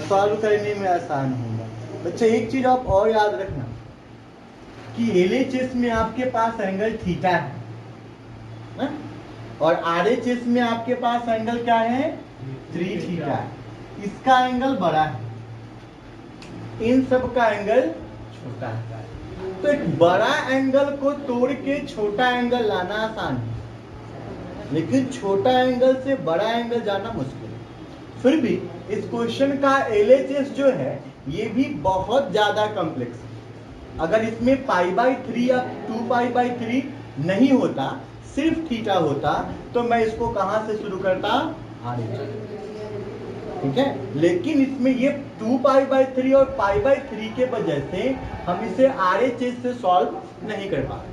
सॉल्व करने में आसान होगा। बच्चा एक चीज आप और याद रखना कि LHS में आपके पास एंगल थीटा है ना? और RHS में आपके पास एंगल क्या है? 3 थीटा है। इसका एंगल बड़ा है, इन सब का एंगल छोटा है। तो एक बड़ा एंगल को तोड़ के छोटा एंगल लाना आसान है, लेकिन छोटा एंगल से बड़ा एंगल जाना मुश्किल है। फिर भी इस क्वेश्चन का LHS जो है ये भी बहुत ज्यादा कॉम्प्लेक्स है। अगर इसमें पाई बाई 3 या 2 पाई बाई 3 नहीं होता, सिर्फ थीटा होता, तो मैं इसको कहां से शुरू करता? RHS। ठीक है, लेकिन इसमें ये 2 पाई बाई 3 और पाई बाई 3 के वजह से हम इसे RHS से सॉल्व नहीं कर पा रहे।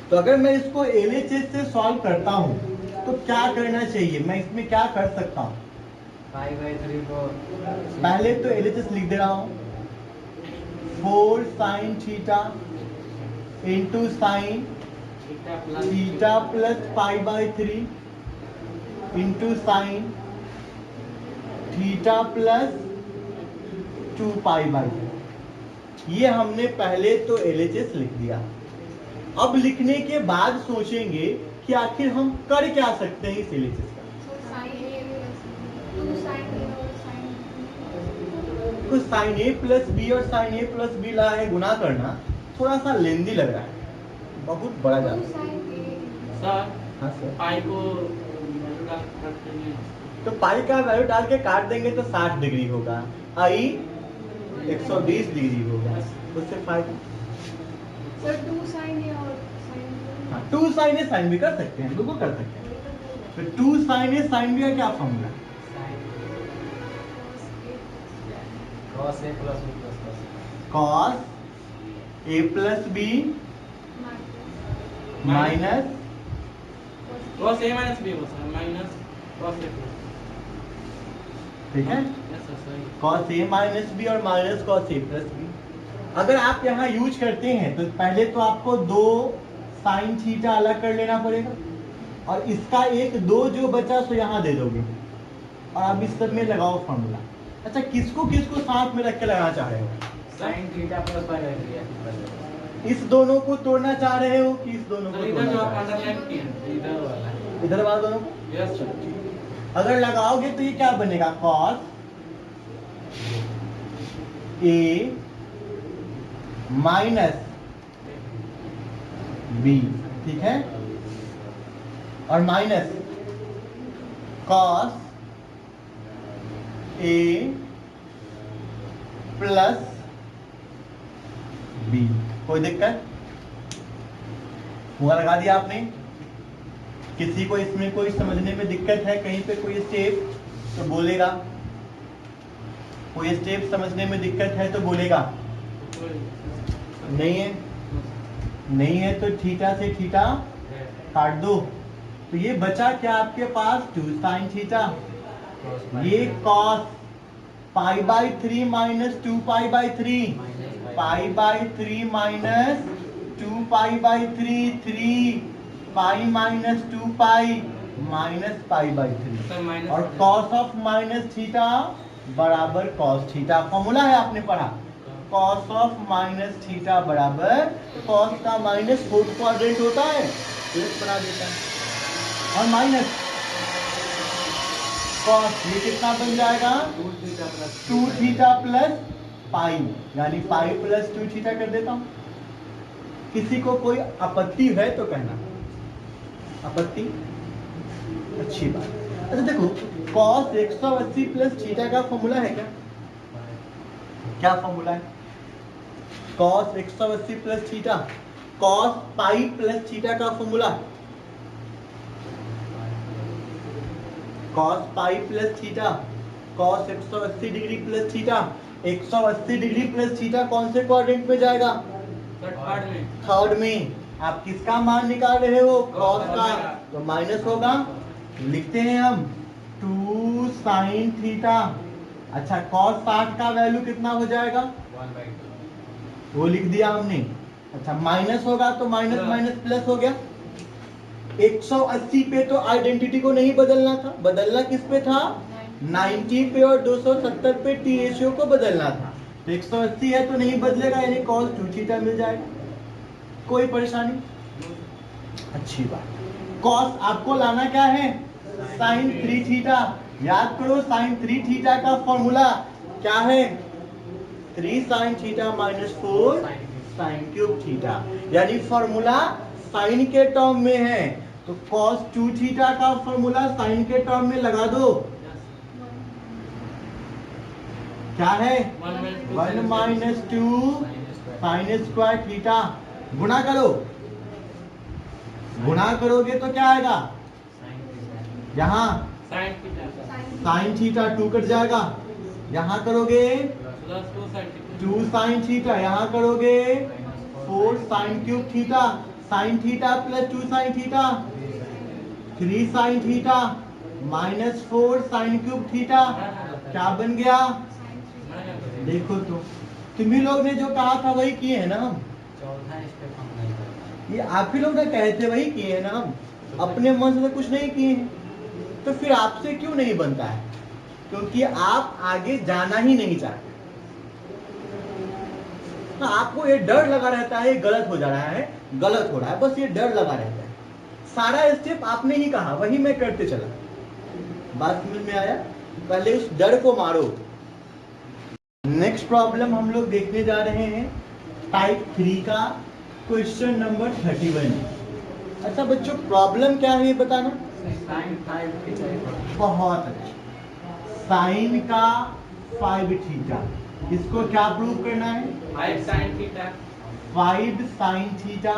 तो अगर मैं इसको LHS से सॉल्व करता हूं तो क्या करना चाहिए? मैं इसमें क्या कर सकता हूं? पाई बाई 3 को पहले तो LHS लिख दे रहा हूं, 4 sine theta into sine theta plus pi by 3 into sine theta plus 2 pi by 3। ये हमने पहले तो LHS लिख दिया। अब लिखने के बाद सोचेंगे कि आखिर हम कर क्या सकते हैं इस LHS का। So sin A plus 2 sin A और sin तो साइन A प्लस बी और साइन A प्लस बी ला है गुना करना थोड़ा सा लेंदी लग रहा है, बहुत बड़ा 2 जाता है। sin A सर हाँ सर। पाई को वैल्यू डाल करते हैं। तो पाई का वैल्यू डाल के काट देंगे तो 60 डिग्री होगा, आई 120 डिग्री होगा, उससे फायदा। सर 2 sin A और sin हाँ, 2 साइन ए साइन भी कर सकते हैं, बिल्कुल कर सकते हैं। तो 2 साइन ए साइन बी का क्या formula? cos A plus B plus cos cos A plus B minus cos A minus B हो sir, minus cos A plus. ठीक है, यस सर सही। कॉस ए माइनस बी और minus cos A plus B. अगर आप यहाँ use करते हैं तो पहले तो आपको 2 साइन थीटा अलग कर लेना पड़ेगा और इसका एक 2 जो बचा सो यहाँ दे दोगे और अब इस सब में लगाओ फॉर्मूला। अच्छा, किसको किसको साथ में रख के लगाना चाह रहे हो? sin theta plus pi by 3 इस दोनों को तोड़ना चाह रहे हो कि इस दोनों को सर इधर तोड़ना जो चाह आप रहे अंडरलाइन किए हैं, इधर वाला हो? इधर वाला दोनों को यस सर। अगर लगाओगे तो ये क्या बनेगा? कॉस ए माइनस बी, ठीक है, और minus cos A plus B. कोई दिक्कत? हुआ लगा दिया आपने? किसी को इसमें कोई समझने में दिक्कत है? कहीं पे कोई स्टेप तो बोलेगा, कोई स्टेप समझने में दिक्कत है तो बोलेगा। नहीं है? नहीं है तो थीटा से थीटा काट दो। तो ये बचा क्या आपके पास? 2 साइन थीटा। ये cos pi by 3 minus 2 pi by 3, pi by 3 minus 2 pi by 3, 3 pi minus 2 pi minus pi by 3, sir minus और कॉस ऑफ माइनस थीटा बराबर कॉस थीटा। फॉर्मूला है आपने पढ़ा, कॉस ऑफ माइनस थीटा बराबर cos का minus fourth quadrant होता है, plus बना देता है और माइनस कॉस, ये कितना बन जाएगा 2 थीटा प्लस पाई, यानी पाई प्लस 2 थीटा कर देता हूं। किसी को कोई आपत्ति है तो कहना, आपत्ति? अच्छी बात। अच्छा देखो, cos 180 प्लस थीटा का फॉर्मूला है क्या? क्या फॉर्मूला है? cos 180 plus theta, cos pi plus theta का formula, cos pi plus theta, cos 180 degree plus theta. 180 degree plus theta कौन से क्वाड्रेंट में जाएगा? थर्ड में। आप किसका मान निकाल रहे हो? cos का, तो माइनस होगा, लिखते हैं हम 2 sin थीटा। अच्छा, cos 60 का वैल्यू कितना हो जाएगा? 1/2। वो लिख दिया हमने। अच्छा, माइनस होगा तो माइनस माइनस प्लस हो गया। 180 पे तो आइडेंटिटी को नहीं बदलना था, बदलना किस पे था? 90 पे और 270 पे टी रेशियो को बदलना था। तो 180 है तो नहीं बदलेगा, यानी cos 2 थीटा मिल जाएगा। कोई परेशानी? अच्छी बात। cos आपको लाना क्या है? sin 3 theta. याद करो, sin 3 थीटा का फॉर्मूला क्या है? 3 sin theta minus 4 sin cube theta, यानी फॉर्मूला sin के टर्म में है। तो cos 2 थीटा का फॉर्मूला sin के टर्म में लगा दो। क्या है? 1 माइनस 2 साइन स्क्वायर थीटा। गुणा करो, गुणा करोगे तो क्या आएगा? यहाँ साइन थीटा 2 कट जाएगा, यहाँ करोगे 2 साइन थीटा, यहाँ करोगे 4 sine cube theta. Sine theta plus 2 sine theta 3 sine theta minus 4 sine cube theta. क्या बन गया? देखो तो तुम्ही लोग ने जो कहा था वही किए है ना हम। चौथा स्टेप हम नहीं करते। ये आप ही लोग ने कहे थे वही किए है ना हम, अपने मन से कुछ नहीं किए हैं। तो फिर आपसे क्यों नहीं बनता है? क्योंकि आप आगे जाना ही नहीं चाहते। तो आपको ये डर लगा रहता है, गलत हो जा रहा है, गलत हो रहा है, बस ये डर लगा रहता है। सारा स्टेप आपने ही कहा, वही मैं करते चला। बात समझ में आया? पहले उस डर को मारो। नेक्स्ट प्रॉब्लम हम लोग देखने जा रहे हैं टाइप 3 का क्वेश्चन नंबर 31। अच्छा बच्चों, प्रॉब्लम क्या है ये बताना। Sine 5 theta. बहुत अच्छा, साइन का 5 थीटा। इसको क्या प्रूव करना है? 5 sin theta 5 sine theta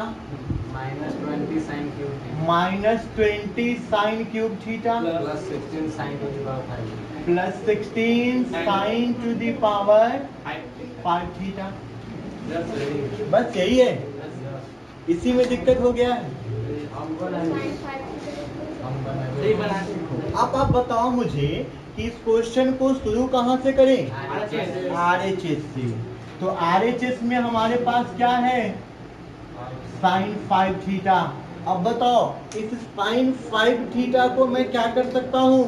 minus 20 sine cube theta minus 20 sine cube theta plus 16 sign to the power 5 plus 16 sign to the power 5 theta. बस यही है, इसी में दिक्कत हो गया है। अब आप बताओ मुझे कि इस क्वेश्चन को शुरू कहाँ से करें? RHS से। तो RHS में हमारे पास क्या है? Sine 5 theta. अब बताओ, इस साइन 5 थीटा को मैं क्या कर सकता हूँ?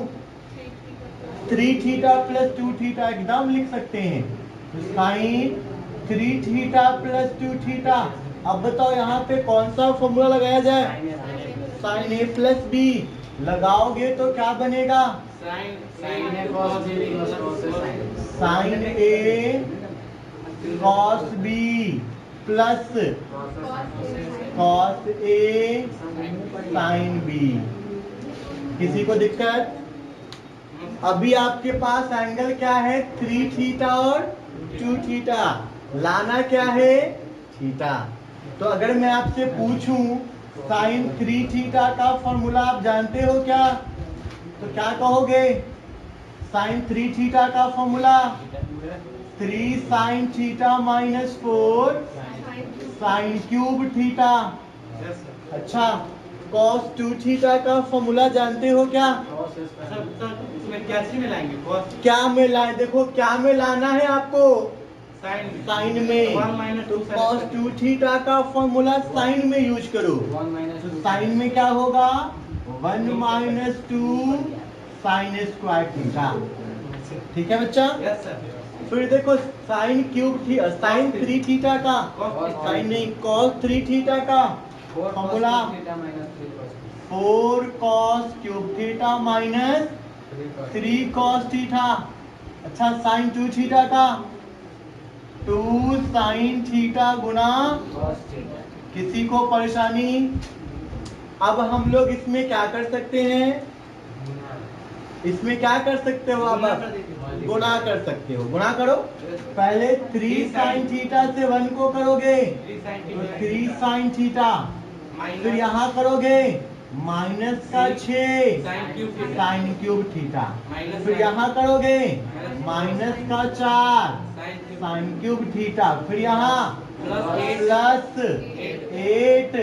3 थीटा प्लस 2 थीटा एकदम लिख सकते हैं। तो साइन 3 थीटा प्लस 2 थीटा। अब बताओ यहाँ पे कौन सा फॉर्मूला लगाया जाए? Sine A plus B. लगाओगे तो क्या बनेगा? Sine A cos b plus cos a sin sine A cos B plus cos A sine B. किसी को दिक्कत? अभी आपके पास एंगल क्या है? 3 थीटा और 2 थीटा। लाना क्या है? थीटा। तो अगर मैं आपसे पूछूं साइन 3 थीटा का फॉर्मूला आप जानते हो क्या? तो क्या कहोगे? साइन 3 थीटा का formula 3 sine theta minus 4 sine cube theta. अच्छा, cos 2 थीटा का फॉर्मूला जानते हो क्या? cos a square कैसे मिलाएंगे? cos क्या में लाए? देखो क्या में लाना है आपको? sin साइन में। 1 minus तो 2 sin cos 2 थीटा का फॉर्मूला साइन में यूज करो। 1 minus तो 2 साइन में क्या होगा? 1 माइनस 2 साइन स्क्वायर थीटा। ठीक है बच्चा? Yes sir. फिर देखो साइन क्यूब थी, साइन 3 थीटा का, साइन नहीं कॉस 3 थीटा का formula 4 cos cube theta minus 3 cos theta. अच्छा साइन 2 थीटा का 2 साइन थीटा गुना, किसी को परेशानी? अब हम लोग इसमें क्या कर सकते हैं, इसमें क्या कर सकते हो अब आप? गुणा कर सकते हो, गुणा करो। पहले 3 साइन थीटा से 1 को करोगे तो 3 साइन थीटा, फिर यहाँ करोगे माइनस का 6 साइन क्यूब थीटा, फिर यहाँ करोगे माइनस का 4 साइन क्यूब थीटा, फिर यहाँ प्लस 8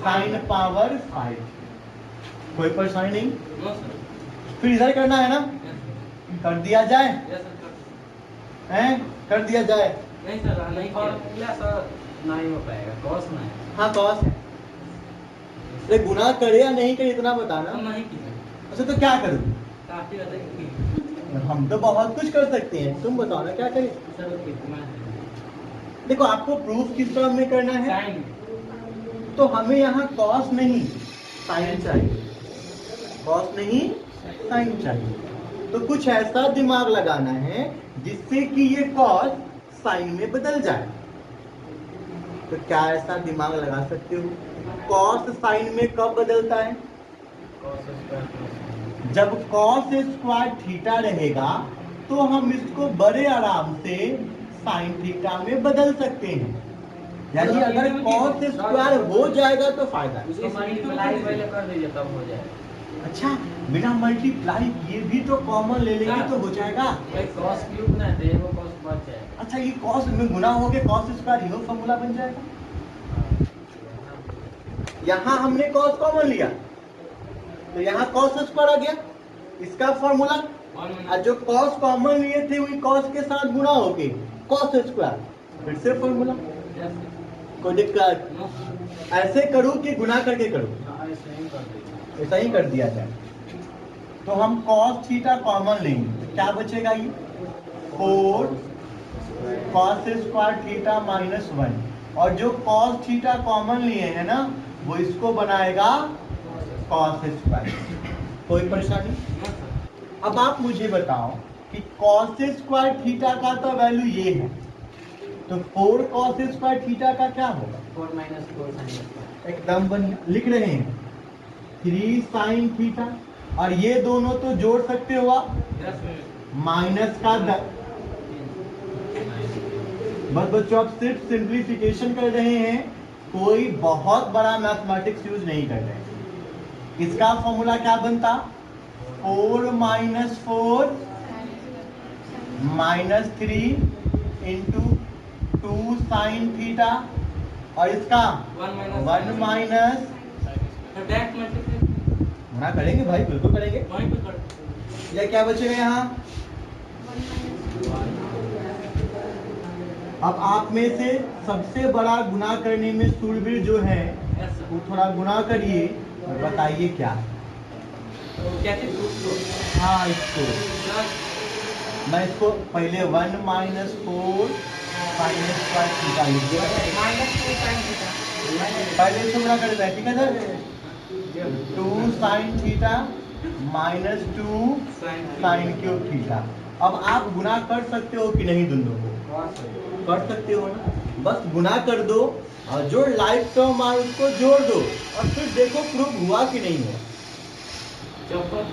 साइन पावर 5। कोई परेशानी नहीं? No sir. फिर इधर करना है ना, कर दिया जाए, यस सर। हैं? कर दिया जाए। नहीं सर, नहीं किया। फॉर्मूला सर नहीं हो पाएगा, कॉस नहीं। हाँ कॉस है। अरे गुना करे या नहीं करे इतना बताना। हम नहीं किया। अच्छा तो क्या करूँ? काफी ज्यादा की। हम तो बहुत कुछ कर सकते हैं, तुम बताओ ना क्या करें। सर कितना है? देखो आपको प्रूफ किस टर्म में करना है, साइन। तो हमें यहाँ कॉस नहीं साइन चाहिए, कॉस नहीं साइन चाहिए। तो कुछ ऐसा दिमाग लगाना है जिससे कि ये कॉस साइन में बदल जाए। तो क्या ऐसा दिमाग लगा सकते हो? कॉस साइन में कब बदलता है? जब कॉस स्क्वायर थीटा रहेगा तो हम इसको बड़े आराम से साइन थीटा में बदल सकते हैं। यानी अगर कॉस स्क्वायर हो जाएगा तो फायदा। उसको मल्टीप्लाई पहले कर दीजिए तब हो जाएगा। अच्छा बिना मल्टीप्लाई किए भी तो कॉमन ले लेंगे तो हो जाएगा। भाई कॉस क्यूब ना दे वो कॉस बच जाएगा। अच्छा ये कॉस में गुना हो गया, कॉस स्क्वायर ये फॉर्मूला बन जाएगा। यहाँ हमने कॉस कॉमन लिया तो यहाँ कॉस स्क्वायर आ गया, इसका फॉर्मूला। और जो कॉस कॉमन लिए थे वही कॉस के साथ गुना हो गए, कॉस स्क्वायर, फिर से फॉर्मूला। कोई दिक्कत? नो। ऐसे करूँ कि गुना करके करूँ? हाँ, ऐसे ही कर दीजिए। ऐसा ही कर दिया जाए। तो हम cos थीटा कॉमन लेंगे तो क्या बचेगा? ये 4 cos स्क्वायर थीटा माइनस 1, और जो cos थीटा कॉमन लिए है ना वो इसको बनाएगा cos स्क्वायर। कोई परेशानी? No sir. अब आप मुझे बताओ कि cos स्क्वायर थीटा का तो वैल्यू ये है, तो 4 cos स्क्वायर थीटा का क्या होगा? 4 माइनस 4 साइन स्क्वायर। एकदम बढ़िया लिख रहे हैं 3 साइन थीटा, और ये दोनों तो जोड़ सकते हो आप, यस सर। माइनस का बस बच्चों आप सिर्फ सिंप्लीफिकेशन कर रहे हैं, कोई बहुत बड़ा मैथमेटिक्स यूज नहीं कर रहे हैं। इसका फॉर्मूला क्या बनता? 4 minus 4 minus 3 into 2 sine theta, और इसका 1 माइनस डायरेक्ट मल्टीप्लाई गुना करेंगे भाई, बिल्कुल करेंगे। वहीं पे कर। या क्या बचेगा यहाँ? अब आप में से सबसे बड़ा गुना करने में सूरवीर जो है यस सर। वो थोड़ा गुना करिए और बताइए क्या। क्या चीज को? हाँ इसको मैं इसको पहले 1 माइनस 4 साइन स्क्वायर थीटा लिख दिया। Minus 2 sine theta. पहले इसको गुना कर देता है, ठीक है sir? 2 sine theta minus 2 sine cube theta. अब आप गुना कर सकते हो कि नहीं? दोनों को कर सकते हो ना, बस गुना कर दो और जो लाइफ टर्म आए उसको जोड़ दो और फिर देखो प्रूफ हुआ कि नहीं हुआ। चौपर